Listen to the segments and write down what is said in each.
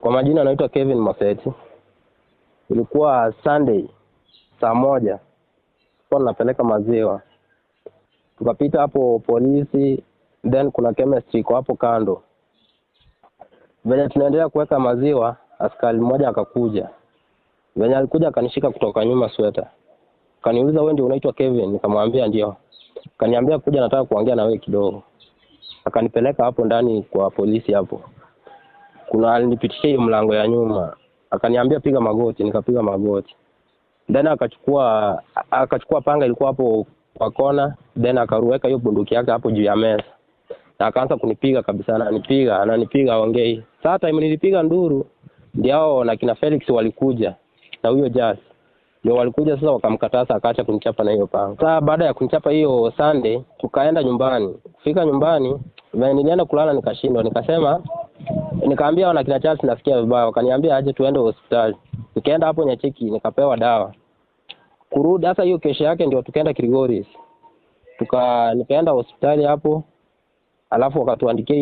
Kwa majina anaitwa Kevin Moseti. Ilikuwa Sunday saa 1. Kwa napeleka maziwa. Tukapita hapo polisi, then kuna chemistry kwa hapo kando. Venye tunaendelea kuweka maziwa, askari mmoja akakuja. Venye alikuja akanishika kutoka nyuma sweta. Kaniuliza wewe ndio unaitwa Kevin? Nikamwambia ndio. Kaniambia kuja nataka kuongea na wewe kidogo. Akanipeleka hapo ndani kwa polisi hapo. Kuna alinipitishia hiyo mlango ya nyuma. Akaniambia piga magoti, nikapiga magoti. Then akachukua panga ilikuwa hapo kwa kona, then akaruweka hiyo bunduki yake hapo juu ya meza. Na akaanza kunipiga kabisa, ananipiga aongei. Sasa time nilipiga nduru, ndio na kina Felix walikuja na huyo Jazz. Ndio walikuja sasa wakamkataza akaacha kunichapa na hiyo panga. Sasa baada ya kunichapa hiyo Sunday, tukaenda nyumbani. Kufika nyumbani, nilienda kulala nikashindwa, nikaambia wana kina Charles nasikia vibaya, wakaniambia aje tuende hospitali. Nikaenda hapo Nyacheki nikapewa dawa. Kurudi sasa hiyo kesho yake ndio tukaenda Kilgoris. Nikaenda hospitali hapo. Alafu wakatuandikia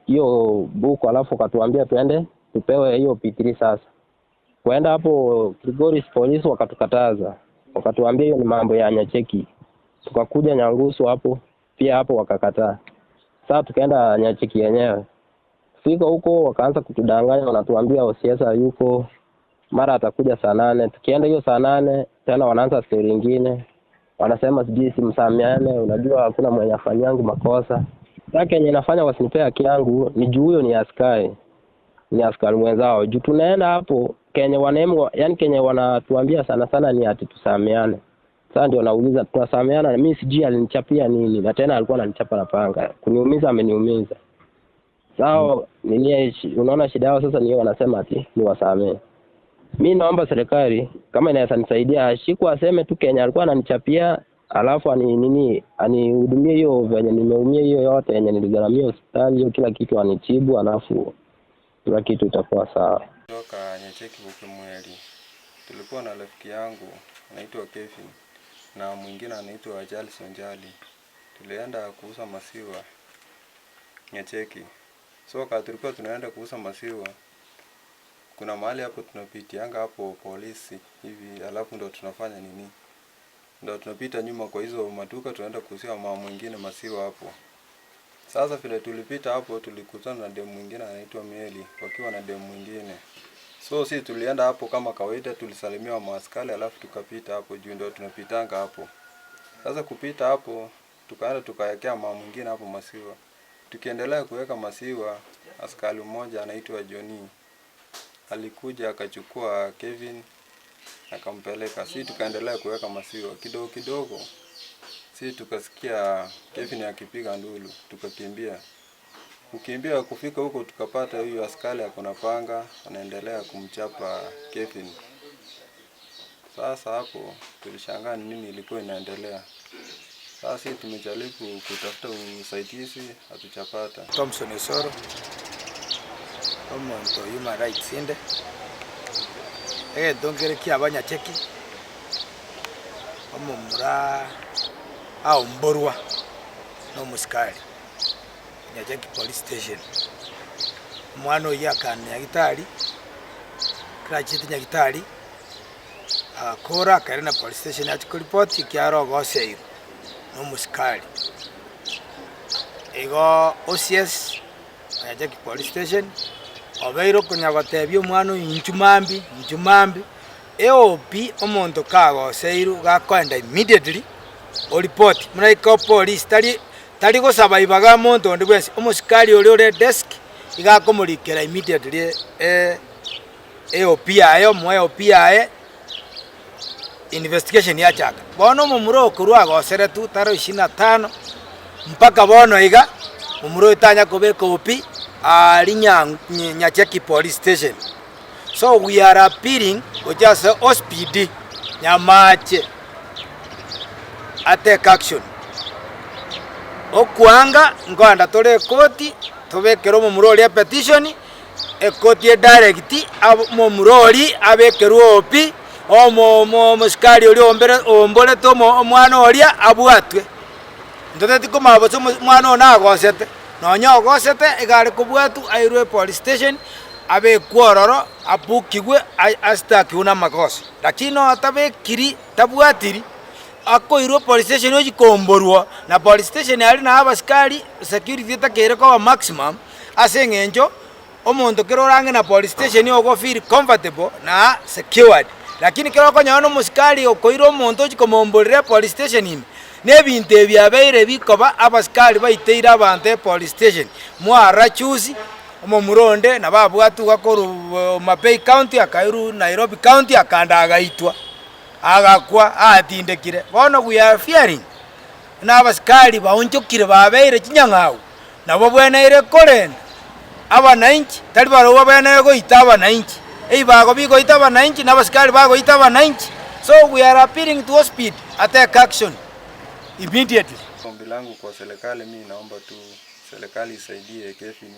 hiyo buku, alafu wakatuambia tuende tupewe hiyo P3 sasa. Kwenda hapo Kilgoris polisi wakatukataza. Wakatuambia hiyo ni mambo ya Nyacheki. Tukakuja Nyangusu hapo, pia hapo wakakataa. Sasa tukaenda Nyacheki yenyewe. Fika huko wakaanza kutudanganya, wanatuambia OCS yuko mara atakuja saa 8. Tukienda hiyo saa 8 tena wanaanza story nyingine. Wanasema sijui simsamiane, unajua hakuna mwenye afanyangu makosa. Sasa kenye nafanya wasinipea haki yangu ni juu huyo ni askari. Ni askari mwenzao. Juu tunaenda hapo kenye kenye wanatuambia sana ni ati tusamiane. Sasa ndio nauliza tunasamiana, na mimi sijui alinichapia nini, na tena alikuwa ananichapa na panga. Kuniumiza ameniumiza. Sawa, unaona shida yao sasa niyo wanasema ati ni wasamee. Mimi naomba serikali kama inaweza nisaidia, ashikwe aseme tu Kenya alikuwa ananichapia, alafu anihudumie hiyo venye nimeumia hiyo yote yenye niligharamia hospitali, hiyo kila kitu anitibu, alafu kila kitu itakuwa sawa. Kutoka Nyacheki Bukimweli. Tulikuwa na rafiki yangu anaitwa Kevin na mwingine anaitwa Charles Onjali. Tulienda kuuza maziwa Nyacheki. So wakati tulikuwa tunaenda kuuza maziwa, kuna mahali hapo tunapitianga hapo polisi hivi, alafu ndo tunafanya nini? Ndo tunapita nyuma kwa hizo maduka tunaenda kuuzia mama mwingine maziwa hapo. Sasa vile tulipita hapo tulikutana na demu mwingine anaitwa Meli, wakiwa na demu mwingine. So sisi tulienda hapo kama kawaida, tulisalimia maaskari alafu tukapita hapo juu, ndo tunapitanga hapo. Sasa kupita hapo tukaenda tukawekea mama mwingine hapo maziwa. Tukiendelea kuweka maziwa, askari mmoja anaitwa Johnny alikuja akachukua Kevin akampeleka. Sisi tukaendelea kuweka maziwa kidogo. Sisi tukasikia Kevin akipiga ndulu, tukakimbia. Kukimbia kufika huko tukapata huyo askari akona panga anaendelea kumchapa Kevin. Sasa hapo tulishangaa nini ilikuwa inaendelea. Sasa tumejaribu kutafuta usaidizi, hatuchapata. Thompson Osoro omuntu human rights inde dongereki abanyacheki omumura au mborwa no muskari Nyacheki police station. Mwana yakana Nyagitari krachiti Nyagitari akora karena police station ati report ikiaro goseiro no muskari ego OCS Nyacheki police station obeiro kunyabatebyo mwana injumambi EOP omonto kagoseiro gakwenda immediately o report muraiko police tari gosaba ibaga monto ndi bwese omusikari uri desk igakomurikira immediately EOP ayo EOP aye investigation ya chaka bono mumuro kurwa gosere tu taro 25 mpaka bono iga mumuro itanya kobeka OP Nyacheki police station. So we are appealing just OSPD Nyamache take action. Okuanga ngwanda tole koti tobekero mumuroli ya petition ekoti direct mumuroli abekero OP musikari oli ombole to omwana olia abwatwe ndoteti komabo mwana ona agosete nonyo ogosete igari kubwatu airwe police station abe kwororo apukigwe astaki una makosa lakini atabe kiri tabwatiri akoirwo police station ojikomborwo na police station ali na abasikari security takere kwa maximum asengenjo omonto kerorange na police station ogo feel comfortable na secured lakini kero konyono musikari okoirwo omonto ojikomomborere police station ime nebintu ebyabeire bikoba abasikari baiteira abantu police station mwara chusi omomuronde na babwatu gakoro Mapei County akairu Nairobi County akanda agaitwa agakwa atindekire bono we are fearing na abasikari baonjokire babeire kinyang'au nabo bweneire korenda abananchi tari baroba bweneire goita abananchi bago bigo ita abananchi na abasikari bago ita abananchi so we are appealing to speed attack action immediately. Ombi langu kwa serikali, mimi naomba tu serikali isaidie Kevin